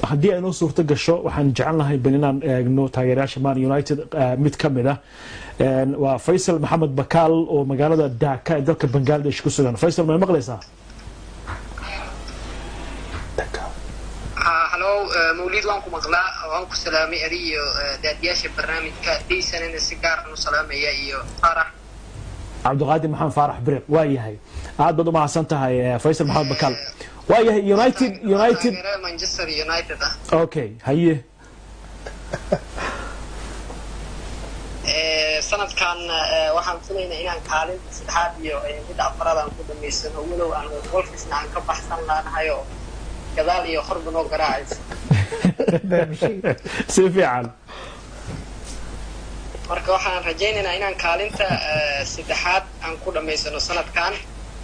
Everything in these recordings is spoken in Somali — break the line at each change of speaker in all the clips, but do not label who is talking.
haddii ay noo suurto gasho waxaan jecelnahay bal inaan eegno taageerayaasha Man United mid ka mid ah waa Faisal Maxamed Bakaal oo magaalada Dhaka ee dalka Bangladesh ku sugan. Faisal ma maqlaysaa?
Hello Mawlid waan ku maqlaa waan ku salaamay adiyo daadiyaasha barnaamijka Daysanana si gaar ah u salaamaya iyo Farax
Cabdiqaadir Maxamed Farax Bireq waa yahay aad baad u mahadsan tahay Faisal Maxamed Bakaal waa yahay United
Manchester United
okay haye
sanadkan waxaan filaynaa inaan kaalin saddexaad iyo mid afraad aan ku dhameysano walow aan golfisna aan ka baxsan laanahay oo gadaal iyo horba noo garaacaysa
si fiican
marka waxaan rajaynaynaa inaan kaalinta saddexaad aan ku dhameysano sanadkan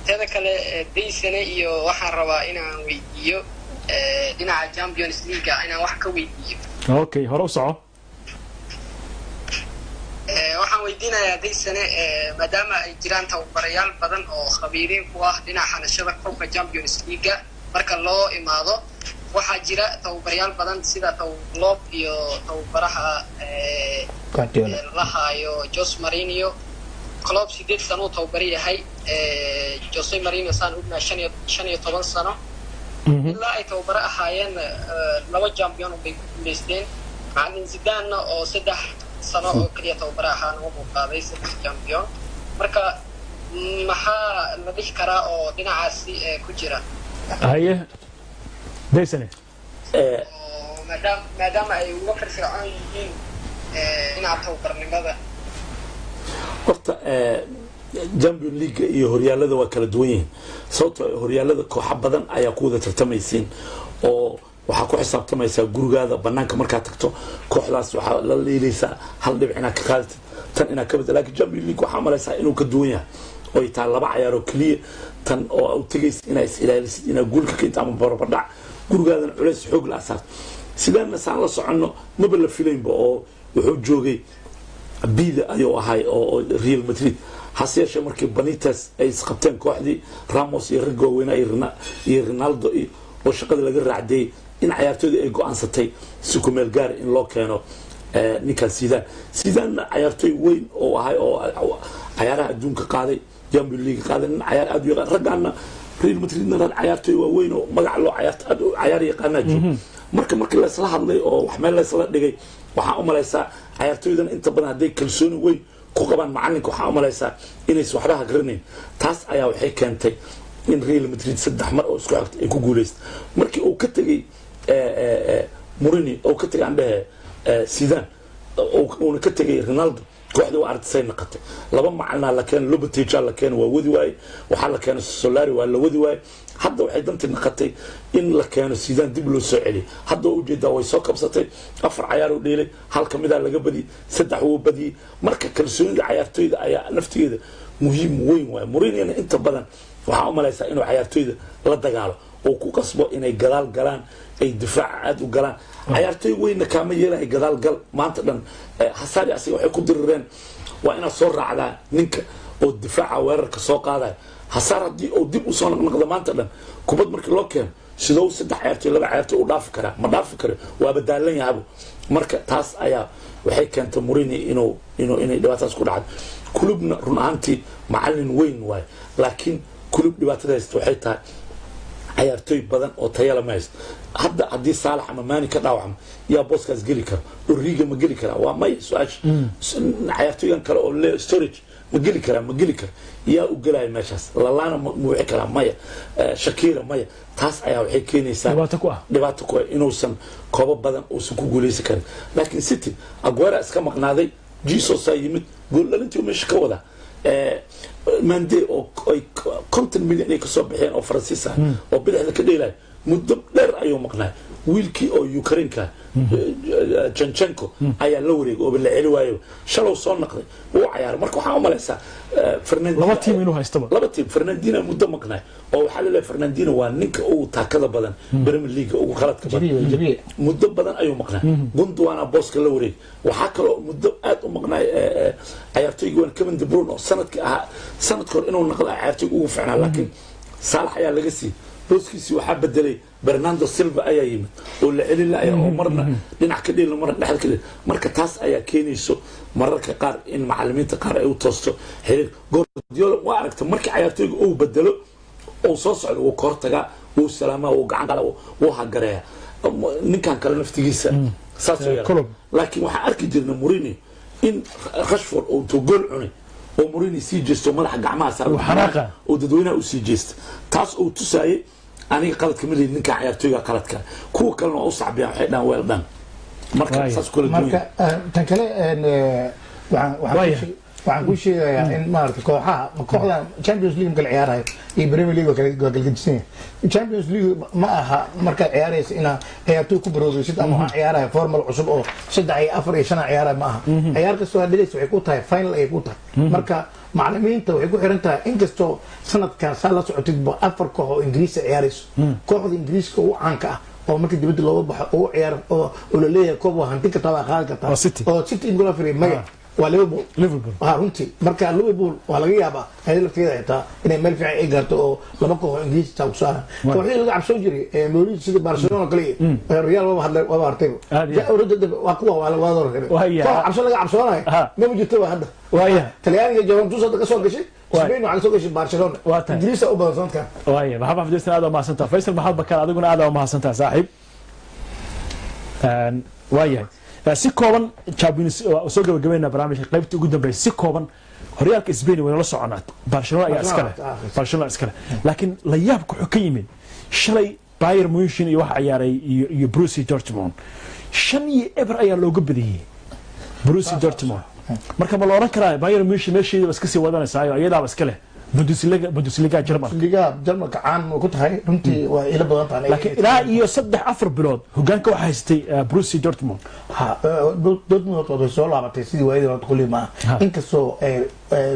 teeda kale Daysane iyo waxaan rabaa inaan weydiiyo dhinaca Champions League inaan wax ka weydiiyo
okay hore u soco
waxaan weydiinayaa Daysane maadaama ay jiraan tababarayaal badan oo khabiiriin ku ah dhinaca xanashada koobka Champions League marka loo imaado waxaa jira tababarayaal badan sida Klopp iyo tababaraha lahayo Jose Mourinho Klopp 8 sano tababar yahay Jose Mourinho saan ogna 15 sano ilaa ay tababar ahaayeen laba champion bay ku guuleysteen macallin Zidane oo 3 sano oo kaliya tababar ahaan uu qaaday 3 champion marka maxaa la dhihi karaa oo dhinacaasi ku jira
haye Daysane
maadaama ay uga firfircoon yihiin dhinaca tababarnimada
horta Champions League iyo horyaalada waa kala duwan yihiin sababtoo horyaalada kooxo badan ayaa ku wada tartamaysiin oo waxaa ku xisaabtamaysaa gurigaada banaanka markaa tagto kooxdaas waxaa la leelaysaa hal dhibic inaad ka qaadid tan inaad ka badal laakiin Champions League waxaa malaysaa inuu ka duwan yahay oo ay tahay laba ciyaar oo kaliya tan oo u tagays inay is ilaalisid inaad goolka ka inta ama barbardhac gurigaadana culays xoog la asaar sidaana saan la soconno maba la filaynba oo wuxuu joogay bida ayuu ahay oo Real Madrid hase yeeshee markii Benitez ay isqabteen kooxdii Ramos iyo Rigo weyna iyo Ronaldo oo shaqada laga raacday in ciyaartooyda ay go'aansatay si ku meel gaar in loo keeno ninka Zidane ciyaartooy weyn oo ahay oo ciyaaraha adduunka qaaday Champions League qaaday ciyaar aad u ragana Real Madridna ciyaartooy waa weyn oo magac loo ciyaar yaqaanayo markii la isla hadlay oo wax meel la isla dhigay waxaa u malaysaa ciyaartooydan inta badan haday kalsooni weyn ku qabaan macalinka waxaa u malaysaa inay waxbaha garanayn taas ayaa waxay keentay in Real Madrid 3 mar oo isku xigtay ay ku guuleysay markii uu ka tagay Mourinho oo ka tagay ande Zidane oo ka tagay Ronaldo kooxda waa artay naqatay laba macalina la keen Lopetegui la keen waa wadi waay waxa la keen Solari waa la wadi waay hadda waxay dantii naqatay in la keeno Zidane dib loo soo celiyo hadda uu jeedaa way soo kabsatay 4 ciyaar oo dheelay hal kamid ah laga badi 3 uu badi marka kalsoonida ciyaartooyda ayaa naftigeeda muhiim weyn waay Mourinho inta badan waxa u malaysaa inuu ciyaartooyda la dagaalo oo ku qasbo inay gadaal galaan ay difaac aad u galaan ciyaartooy weyn kaama yeelay gadaal gal maanta dhan Hazard asiga waxay ku dirireen waa ina soo raacdaa ninka oo difaaca weerarka soo qaaday Hazard hadii uu dib u soo noqdo maanta dhan kubad markii loo keeno sidoo 3 ciyaartooy 2 ciyaartooy u dhaafi kara ma dhaafi karo waa badaalan yahay marka taas ayaa waxay keentay Mourinho inay dhibaataas ku dhacdo kulubna run ahaantii macallin weyn waay laakiin kulub dhibaatadaas waxay tahay ciyaartooy badan oo tayo lama haysto hadda hadii Salah ama Mane ka dhaawacmo yaa booskaas geli kara Rodrigo ma geli kara waa may su'aash ciyaartooygan kale oo le storage ma geli kara yaa u galay meeshaas lalaana ma wixii kala maya Shakira maya taas ayaa waxay keenaysaa dhibaato ku inuusan koobo badan oo ku guuleysan karin laakiin City Aguero iska maqnaaday Jesus ay yimid gool dhalintii meesha ka wada Mande oo ay 50 milyan ay ka soo bixeen oo Faransiis ah oo bidixda ka dheelay muddo dheer ayuu maqnaa wiilkii oo Ukraine-ka Janchenko ayaa la wareegay oo la celi waayo shalow soo noqday oo ciyaar marka waxa u malaysaa Fernandinho
laba team inuu haysto
Fernandinho muddo maqnaa oo waxa la leeyahay Fernandinho waa ninka uu taakada badan Premier League ugu khaladka badan muddo badan ayuu maqnaa Gundogan booska la wareegay waxa kale oo muddo aad u maqnaa ciyaartooyga Kevin De Bruyne oo sanadkii inuu noqdo ciyaartooyga ugu fiicnaa laakiin Salah ayaa laga sii booskiisii waxaa bedelay Bernardo Silva ayaa yimid oo la celin laaya oo marna dhinac ka dhigay marna dhexda ka dhigay marka taas ayaa keenayso mararka qaar in macallimiinta qaar ay u toosto xiriir Guardiola waa aragtay markii ciyaartooyga uu bedelo oo soo socdo uu kor taga uu salaama uu gacan qala uu hagareeya ninkan kale naftigiisa saas oo laakiin waxa arki jirnay Mourinho in Rashford oo gool cunay oo Mourinho sii jeesto madaxa gacmaha saaran oo dadweynaha u sii jeesto taas oo tusayay aniga qalad kamid ah ninka ciyaartooyga qaladka kuwa kalena oo sacbiyan waxay dhan weel dhan marka saas kula duwan
marka tan kale waxaan ku sheegayaa in maaragtay kooxda Champions League kala ciyaarayo iyo Premier League kala galgajisay Champions League ma aha marka ciyaaraysa ina ciyaartoy ku baroobaysid ama ciyaarayo formal cusub oo 3 iyo 4 iyo 5 ciyaarayo ma aha ciyaar kasta oo dhaleys waxay ku tahay final ay ku tahay marka macallimiinta waxay ku xiran tahay inkastoo sanadkan saa la socotid 4 koox oo Ingiriis ciyaarayso kooxda Ingiriiska oo caanka ah oo markii dibadda looga baxo oo ciyaar oo la leeyahay koob waa hanti ka tabaa qaad kartaa oo City in gool fiiray maya waa Liverpool runtii marka Liverpool waa laga yaabaa ay lafteeda xitaa inay meel fiican ay gaarto oo laba koox oo Ingiriis taw saaran kooxdii laga cabsoon jiray Mourinho sida Barcelona kale Real waa hartay waa kuwa waa laga wada reebay koox laga cabsoonayo ma jirto hadda waaya Talyaaniga Juventus ka soo gashay Spain waxaa soo gashay Barcelona Ingiriis oo badan sanadkan
waaya maxaa fadhiistan aad ma hasantaa Faisal Maxamed Bakar adiguna aad ma hasantaa saaxiib waaya si kooban Champions soo gabagabeynaa barnaamijka qaybta ugu dambeysay si kooban horyaalka Spain way la soconaa Barcelona ayaa iskale laakiin la yaabku wuxuu ka yimid shalay Bayern Munich iyo wax ciyaaray iyo Borussia Dortmund 5-0 ayaa looga badiyay Borussia Dortmund marka ma la oran karaa Bayern Munich meesheeda iska sii wadanaysaa iyadaaba iska leh Bundesliga Jarmalka caan ku tahay runtii waa ila badan tahay laakiin ilaa iyo 3-4 bilood hogaanka waxa haystay Borussia Dortmund
Dortmund oo soo laabatay sidii waayadii hore kulli ma inkastoo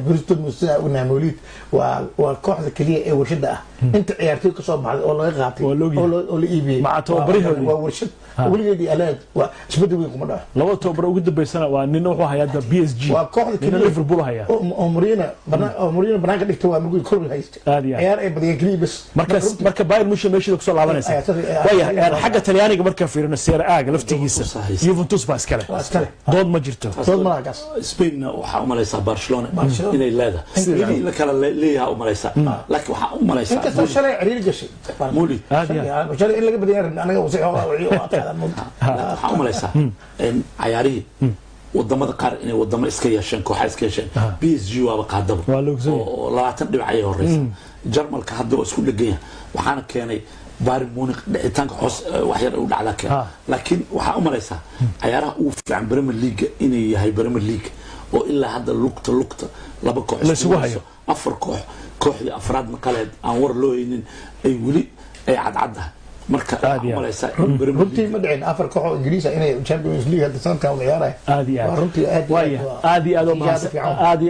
Borussia Dortmund sida uu naamulid waa kooxda kaliya ee warshada ah inta ciyaartoy ka soo baxday oo laga qaatay oo la iibiyay
ma tababarihooda
waa warshad waligeedii alaad waa isbedel weyn kuma dhaco
laba tababar ugu dambeysana waa nin wuxuu hayaa PSG
waa kooxda kaliya
Liverpool hayaa
oo Mourinho banaanka dhigtay waa mugul kor haysta ciyaar ay badiyay kaliya bas
marka Bayern Munich meeshii ku soo laabanaysa waya xagga Talyaaniga marka fiirino Serie A laftigiisa Juventus baa iskale dood ma jirto
dood ma lagas
Spain waxa u malaysaa Barcelona inay leedahay la kala leeyahay u malaysaa laakiin waxa u malaysaa
inkastoo shalay ciriir gashay
Muli
shalay in laga badiyay anaga uu
waxa u malaysaa in ciyaarihi wadamada qaar inay wadamo iska yeesheen kooxo iska yeesheen PSG waaba qaadaba oo 20 dhibac ay horeysa Jarmalka hadda waa isku dhagan yahay waxaana keenay Bayern Munich dhicitaanka hoos wax yar u dhacda keen laakiin waxa u malaysaa ciyaaraha uu fiican Premier League inay yahay Premier League oo ilaa hadda lugta laba koox
la isugu hayo
afar kooxdii afraad maqaleed aan war loo haynin ay wali ay cadcadahay marka malaysaa
runtii ma dhicin afar koox oo Ingiriis ah inay Champions League hadda sanadkan u ciyaarayaan runtii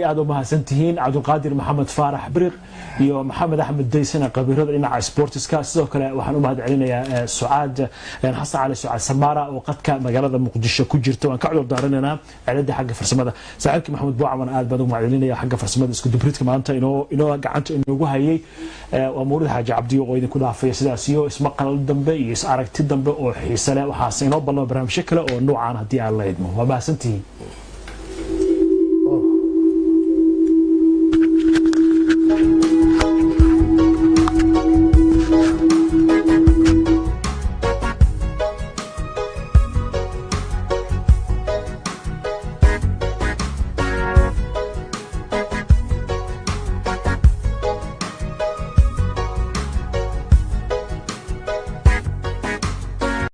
aad u mahadsantihiin Cabdulqaadir Maxamed Faarax Biriq iyo Maxamed Axmed Daysana qabiirada dhinaca sportiska sidoo kale waxaan u mahad celinayaa Sucaad Xasan Cali Sucaad Samara oo qadka magaalada Muqdisho ku jirta waan ka cudur daaranaynaa cilada xagga farsamada saaxiibkii Maxamed Buucaman aad baan u mahad celinayaa xagga farsamada isku dubridka maanta inoo gacanta inoogu hayay waa Mawlid Xaaji Cabdi oo idinku dhaafay sidaas iyo ismaqal dambe iyo is aragti dambe oo xiiso leh waxaas inoo ballan barnaamijyo kale oo noocan hadii aan la idmo waa mahadsantihiin